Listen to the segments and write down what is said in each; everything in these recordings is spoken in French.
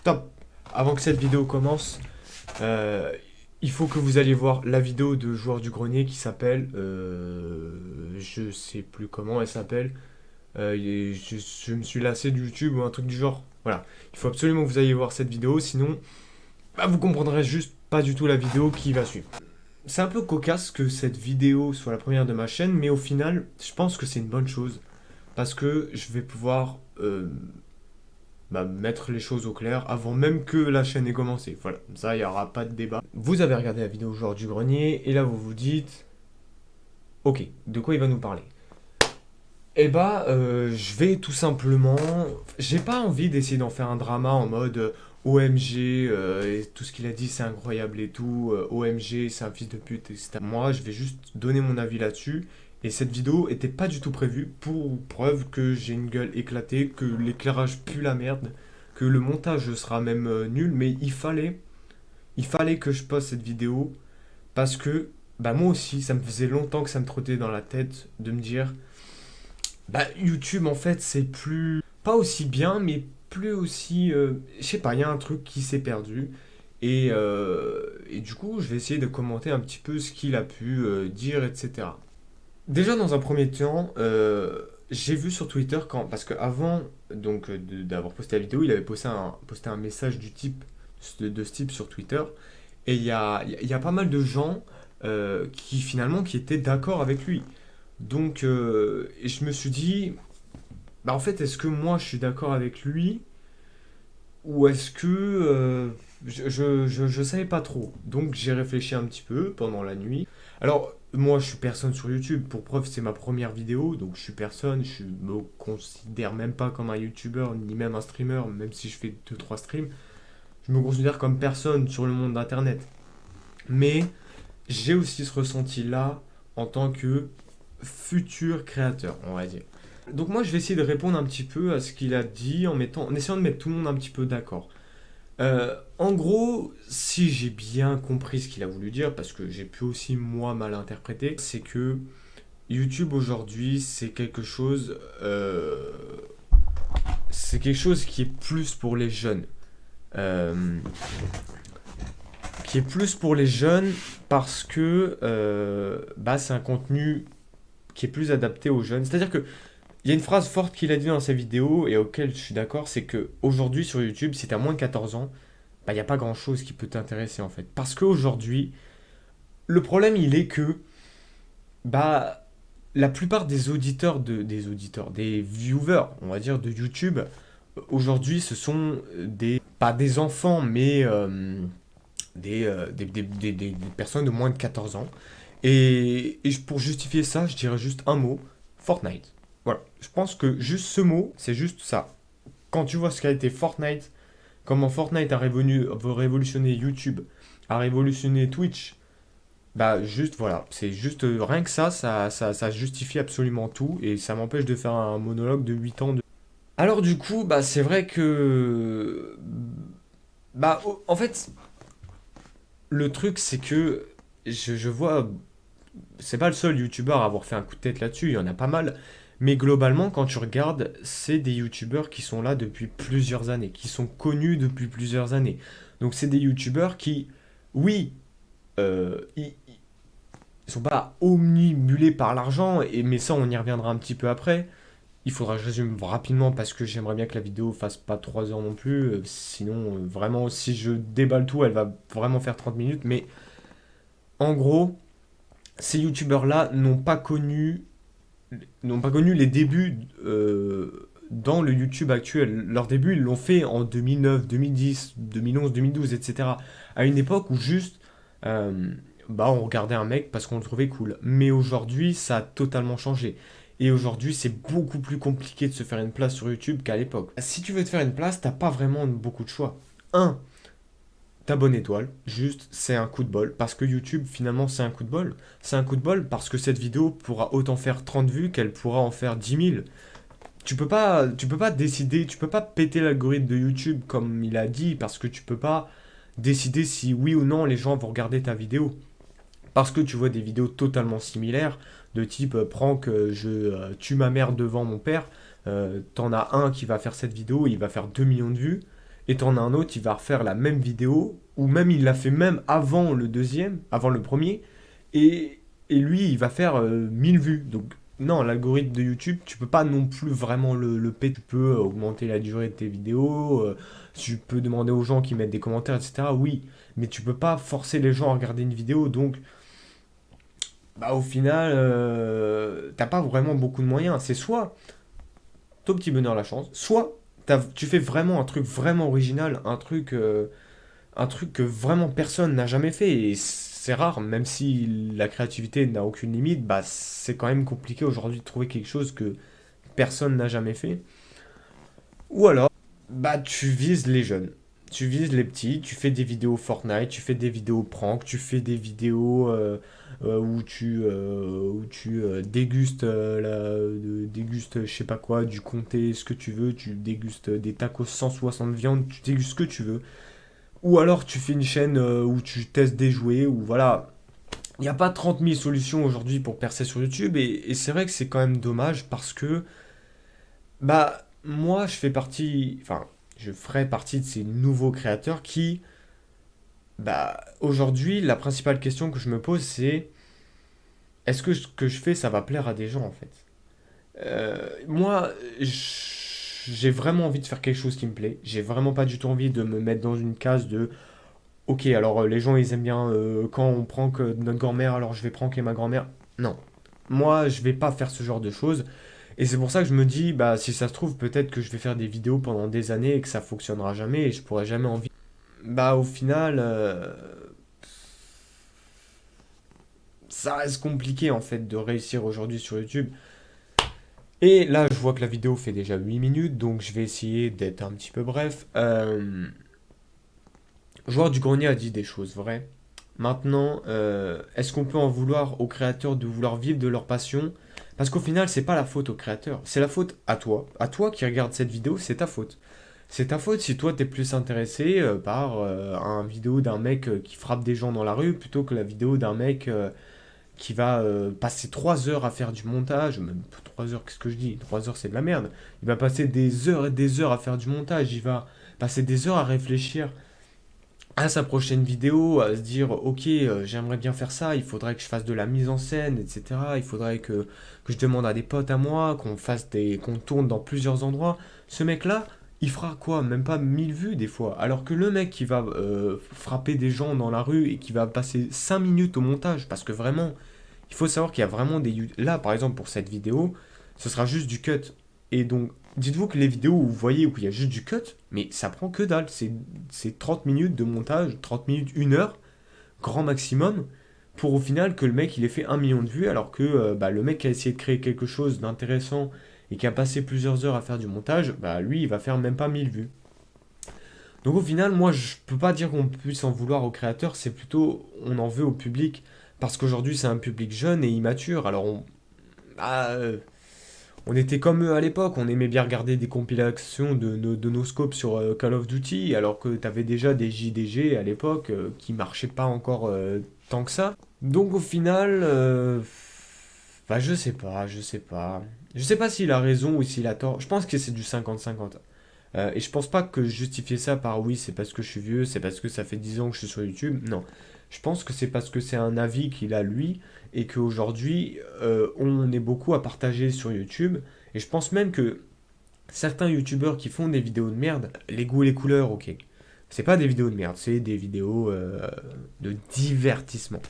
Top! Avant que cette vidéo commence, euh, il faut que vous alliez voir la vidéo de Joueur du Grenier qui s'appelle, je sais plus comment elle s'appelle, je me suis lassé de YouTube ou un truc du genre. Voilà, il faut absolument que vous alliez voir cette vidéo, sinon bah, vous comprendrez juste pas du tout la vidéo qui va suivre. C'est un peu cocasse que cette vidéo soit la première de ma chaîne, mais au final, je pense que c'est une bonne chose parce que je vais pouvoir mettre les choses au clair avant même que la chaîne ait commencé. Voilà, comme ça, il n'y aura pas de débat. Vous avez regardé la vidéo Joueur du Grenier, et là, vous vous dites, ok, de quoi il va nous parler? Eh bah, je vais tout simplement... J'ai pas envie d'essayer d'en faire un drama en mode OMG, et tout ce qu'il a dit c'est incroyable et tout, OMG, c'est un fils de pute, etc. Moi, je vais juste donner mon avis là-dessus. Et cette vidéo était pas du tout prévue pour preuve que j'ai une gueule éclatée, que l'éclairage pue la merde, que le montage sera même nul, mais il fallait que je poste cette vidéo parce que bah moi aussi, ça me faisait longtemps que ça me trottait dans la tête de me dire bah YouTube en fait c'est plus pas aussi bien mais plus aussi je sais pas, il y a un truc qui s'est perdu et du coup je vais essayer de commenter un petit peu ce qu'il a pu dire, etc. Déjà dans un premier temps, j'ai vu sur Twitter parce que avant donc d'avoir posté la vidéo, il avait posté un message de ce type sur Twitter, et il y a pas mal de gens qui finalement qui étaient d'accord avec lui. Donc et je me suis dit, bah en fait est-ce que moi je suis d'accord avec lui ou est-ce que je savais pas trop. Donc j'ai réfléchi un petit peu pendant la nuit. Alors moi je suis personne sur YouTube, pour preuve c'est ma première vidéo, donc je suis personne, je me considère même pas comme un YouTuber ni même un streamer, même si je fais deux trois streams. Je me considère comme personne sur le monde d'internet. Mais j'ai aussi ce ressenti-là en tant que futur créateur, on va dire. Donc moi je vais essayer de répondre un petit peu à ce qu'il a dit en essayant de mettre tout le monde un petit peu d'accord. En gros, si j'ai bien compris ce qu'il a voulu dire, parce que j'ai pu aussi moi mal interpréter, c'est que YouTube aujourd'hui c'est quelque chose qui est plus pour les jeunes. Euh, qui est plus pour les jeunes parce que bah, c'est un contenu qui est plus adapté aux jeunes. C'est-à-dire que il y a une phrase forte qu'il a dit dans sa vidéo et auquel je suis d'accord, c'est que aujourd'hui sur YouTube, si tu as moins de 14 ans, bah, il n'y a pas grand-chose qui peut t'intéresser en fait. Parce qu'aujourd'hui, le problème il est que bah, la plupart des viewers, on va dire, de YouTube, aujourd'hui ce sont pas des enfants, mais des personnes de moins de 14 ans. Et pour justifier ça, je dirais juste un mot, Fortnite. Voilà, je pense que juste ce mot, c'est juste ça. Quand tu vois ce qu'a été Fortnite, comment Fortnite a révolutionné YouTube, a révolutionné Twitch, bah juste voilà, c'est juste rien que ça justifie absolument tout et ça m'empêche de faire un monologue de 8 ans. Alors du coup, bah c'est vrai que... Bah en fait, le truc c'est que je vois c'est pas le seul youtubeur à avoir fait un coup de tête là-dessus, il y en a pas mal. Mais globalement, quand tu regardes, c'est des youtubeurs qui sont là depuis plusieurs années, qui sont connus depuis plusieurs années. Donc c'est des youtubeurs qui, oui, ils sont pas omnibulés par l'argent, mais ça on y reviendra un petit peu après. Il faudra que je résume rapidement parce que j'aimerais bien que la vidéo fasse pas 3 heures non plus. Sinon, vraiment, si je déballe tout, elle va vraiment faire 30 minutes. Mais en gros, ces youtubeurs-là n'ont pas connu les débuts dans le YouTube actuel. Leurs débuts, ils l'ont fait en 2009, 2010, 2011, 2012, etc. À une époque où juste, euh, bah, on regardait un mec parce qu'on le trouvait cool. Mais aujourd'hui, ça a totalement changé. Et aujourd'hui, c'est beaucoup plus compliqué de se faire une place sur YouTube qu'à l'époque. Si tu veux te faire une place, t'as pas vraiment beaucoup de choix. Un, ta bonne étoile, juste c'est un coup de bol, parce que YouTube finalement c'est un coup de bol. C'est un coup de bol parce que cette vidéo pourra autant faire 30 vues qu'elle pourra en faire 10 000. Tu peux pas décider, tu peux pas péter l'algorithme de YouTube comme il a dit, parce que tu peux pas décider si oui ou non les gens vont regarder ta vidéo. Parce que tu vois des vidéos totalement similaires, de type prank, je tue ma mère devant mon père, t'en as un qui va faire cette vidéo, il va faire 2 millions de vues, et t'en as un autre, il va refaire la même vidéo, ou même il l'a fait même avant le deuxième, avant le premier, et lui, il va faire 1000 vues. Donc, non, l'algorithme de YouTube, tu peux pas non plus vraiment le péter. Tu peux augmenter la durée de tes vidéos, tu peux demander aux gens qui mettent des commentaires, etc. Oui, mais tu peux pas forcer les gens à regarder une vidéo, donc bah, au final, t'as pas vraiment beaucoup de moyens. C'est soit ton petit bonheur la chance, soit tu fais vraiment un truc vraiment original, un truc que vraiment personne n'a jamais fait. Et c'est rare, même si la créativité n'a aucune limite, bah c'est quand même compliqué aujourd'hui de trouver quelque chose que personne n'a jamais fait. Ou alors, bah tu vises les jeunes. Tu vises les petits, tu fais des vidéos Fortnite, tu fais des vidéos prank, tu fais des vidéos où tu dégustes, dégustes je sais pas quoi, du comté, ce que tu veux, tu dégustes des tacos 160 viandes, tu dégustes ce que tu veux. Ou alors tu fais une chaîne où tu testes des jouets, ou voilà. Il n'y a pas 30 000 solutions aujourd'hui pour percer sur YouTube, et c'est vrai que c'est quand même dommage parce que bah, moi, je fais partie, enfin, je ferai partie de ces nouveaux créateurs qui, bah, aujourd'hui, la principale question que je me pose, c'est est-ce que ce que je fais, ça va plaire à des gens, en fait? Moi, j'ai vraiment envie de faire quelque chose qui me plaît. J'ai vraiment pas du tout envie de me mettre dans une case de, ok, alors les gens, ils aiment bien quand on prank notre grand-mère, alors je vais pranker ma grand-mère. Non. Moi, je vais pas faire ce genre de choses. Et c'est pour ça que je me dis, bah, si ça se trouve, peut-être que je vais faire des vidéos pendant des années et que ça fonctionnera jamais et je pourrai jamais en vivre. Bah, au final, ça reste compliqué en fait de réussir aujourd'hui sur YouTube. Et là, je vois que la vidéo fait déjà 8 minutes, donc je vais essayer d'être un petit peu bref. Joueur du grenier a dit des choses vraies. Maintenant, est-ce qu'on peut en vouloir aux créateurs de vouloir vivre de leur passion? Parce qu'au final, c'est pas la faute aux créateurs, c'est la faute à toi. À toi qui regarde cette vidéo, c'est ta faute. C'est ta faute si toi t'es plus intéressé par un vidéo d'un mec qui frappe des gens dans la rue plutôt que la vidéo d'un mec qui va passer 3 heures à faire du montage. Même 3 heures, qu'est-ce que je dis? 3 heures, c'est de la merde. Il va passer des heures et des heures à faire du montage. Il va passer des heures à réfléchir à sa prochaine vidéo, à se dire ok, j'aimerais bien faire ça, il faudrait que je fasse de la mise en scène, etc. Il faudrait que je demande à des potes à moi, qu'on tourne dans plusieurs endroits. Ce mec-là, il fera quoi? Même pas 1000 vues des fois. Alors que le mec qui va frapper des gens dans la rue et qui va passer 5 minutes au montage, parce que vraiment, il faut savoir qu'il y a vraiment des... Là, par exemple, pour cette vidéo, ce sera juste du cut. Et donc, dites-vous que les vidéos où vous voyez où il y a juste du cut, mais ça prend que dalle. C'est 30 minutes de montage, 30 minutes, 1 heure, grand maximum, pour au final que le mec il ait fait 1 million de vues, alors que bah, le mec qui a essayé de créer quelque chose d'intéressant et qui a passé plusieurs heures à faire du montage, bah lui il va faire même pas 1000 vues. Donc au final, moi je peux pas dire qu'on puisse en vouloir aux créateurs, c'est plutôt on en veut au public, parce qu'aujourd'hui c'est un public jeune et immature, alors bah, on était comme eux à l'époque, on aimait bien regarder des compilations de nos scopes sur Call of Duty, alors que t'avais déjà des JDG à l'époque qui marchaient pas encore tant que ça. Donc au final, bah je sais pas, je sais pas. Je sais pas s'il a raison ou s'il a tort. Je pense que c'est du 50-50. Et je pense pas que justifier ça par oui, c'est parce que je suis vieux, c'est parce que ça fait 10 ans que je suis sur YouTube. Non. Je pense que c'est parce que c'est un avis qu'il a lui et qu'aujourd'hui, on est beaucoup à partager sur YouTube. Et je pense même que certains YouTubeurs qui font des vidéos de merde, les goûts et les couleurs, ok. C'est pas des vidéos de merde, c'est des vidéos de divertissement.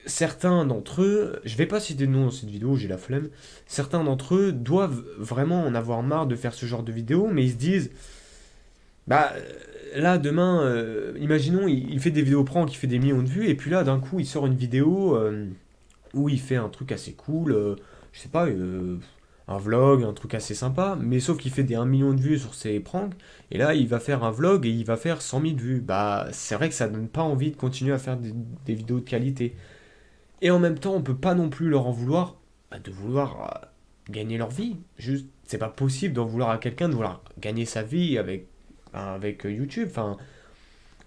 Certains d'entre eux, je vais pas citer de nom dans cette vidéo, j'ai la flemme, certains d'entre eux doivent vraiment en avoir marre de faire ce genre de vidéos, mais ils se disent, bah là demain, imaginons, il fait des vidéos prank, il fait des millions de vues, et puis là d'un coup il sort une vidéo où il fait un truc assez cool, je sais pas, un vlog, un truc assez sympa, mais sauf qu'il fait des 1 million de vues sur ses pranks, et là il va faire un vlog et il va faire 100 000 vues. Bah c'est vrai que ça donne pas envie de continuer à faire des vidéos de qualité. Et en même temps, on peut pas non plus leur en vouloir bah, de vouloir gagner leur vie. Juste, c'est pas possible d'en vouloir à quelqu'un de vouloir gagner sa vie avec YouTube. Enfin,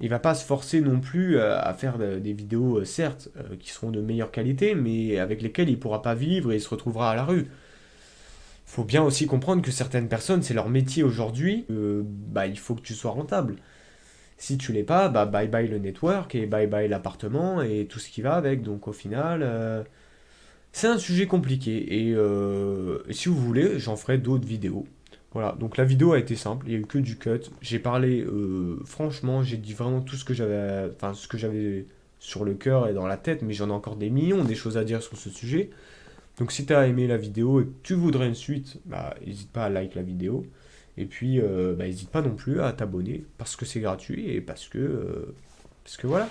il va pas se forcer non plus à faire des vidéos, certes, qui seront de meilleure qualité, mais avec lesquelles il pourra pas vivre et il se retrouvera à la rue. Faut bien aussi comprendre que certaines personnes, c'est leur métier aujourd'hui, bah, il faut que tu sois rentable. Si tu l'es pas, bah bye bye le network et bye bye l'appartement et tout ce qui va avec. Donc au final, c'est un sujet compliqué. Et si vous voulez, j'en ferai d'autres vidéos. Voilà, donc la vidéo a été simple, il n'y a eu que du cut. J'ai parlé, franchement, j'ai dit vraiment tout ce que j'avais, enfin ce que j'avais sur le cœur et dans la tête, mais j'en ai encore des millions, des choses à dire sur ce sujet. Donc si tu as aimé la vidéo et que tu voudrais une suite, bah n'hésite pas à like la vidéo. Et puis, bah, n'hésite pas non plus à t'abonner parce que c'est gratuit et parce que voilà.